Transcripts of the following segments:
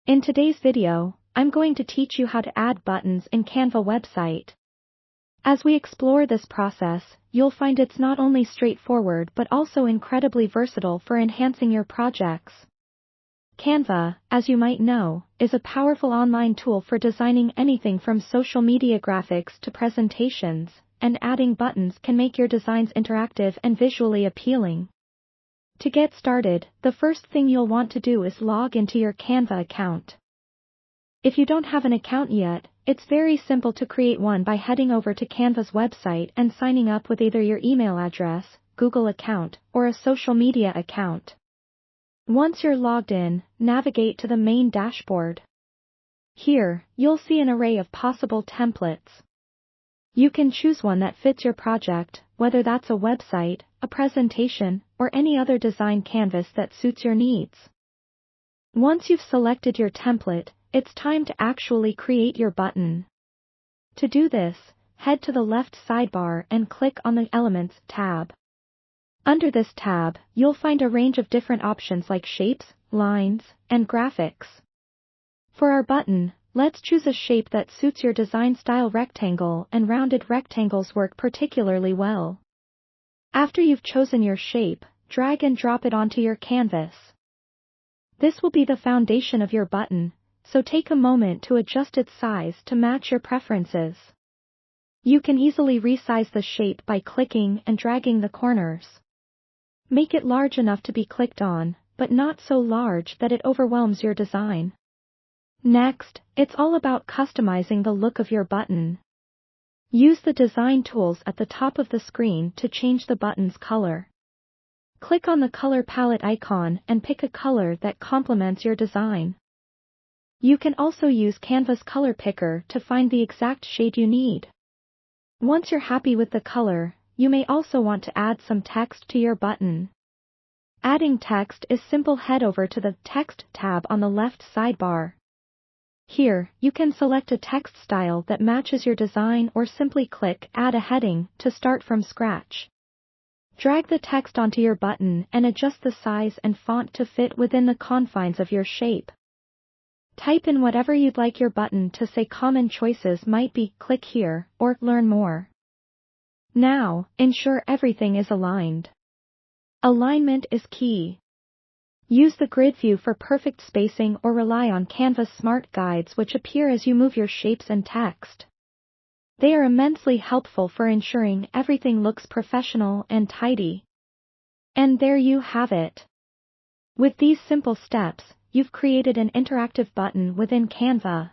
In today's video, I'm going to teach you how to add buttons in Canva website. As we explore this process, you'll find it's not only straightforward but also incredibly versatile for enhancing your projects. Canva, as you might know, is a powerful online tool for designing anything from social media graphics to presentations, and adding buttons can make your designs interactive and visually appealing. To get started, the first thing you'll want to do is log into your Canva account. If you don't have an account yet, it's very simple to create one by heading over to Canva's website and signing up with either your email address, Google account, or a social media account. Once you're logged in, navigate to the main dashboard. Here, you'll see an array of possible templates. You can choose one that fits your project, whether that's a website, a presentation, or any other design canvas that suits your needs. Once you've selected your template, it's time to actually create your button. To do this, head to the left sidebar and click on the Elements tab. Under this tab, you'll find a range of different options like shapes, lines, and graphics. For our button, let's choose a shape that suits your design style. Rectangle and rounded rectangles work particularly well. After you've chosen your shape, drag and drop it onto your canvas. This will be the foundation of your button, so take a moment to adjust its size to match your preferences. You can easily resize the shape by clicking and dragging the corners. Make it large enough to be clicked on, but not so large that it overwhelms your design. Next, it's all about customizing the look of your button. Use the design tools at the top of the screen to change the button's color. Click on the color palette icon and pick a color that complements your design. You can also use Canva's color picker to find the exact shade you need. Once you're happy with the color, you may also want to add some text to your button. Adding text is simple. Head over to the Text tab on the left sidebar. Here, you can select a text style that matches your design or simply click Add a heading to start from scratch. Drag the text onto your button and adjust the size and font to fit within the confines of your shape. Type in whatever you'd like your button to say. Common choices might be "click here" or "learn more." Now, ensure everything is aligned. Alignment is key. Use the grid view for perfect spacing or rely on Canva's smart guides which appear as you move your shapes and text. They are immensely helpful for ensuring everything looks professional and tidy. And there you have it. With these simple steps, you've created an interactive button within Canva.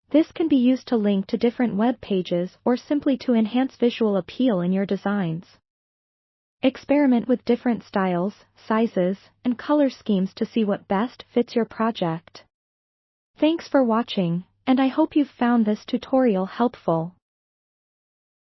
This can be used to link to different web pages or simply to enhance visual appeal in your designs. Experiment with different styles, sizes, and color schemes to see what best fits your project. Thanks for watching, and I hope you've found this tutorial helpful.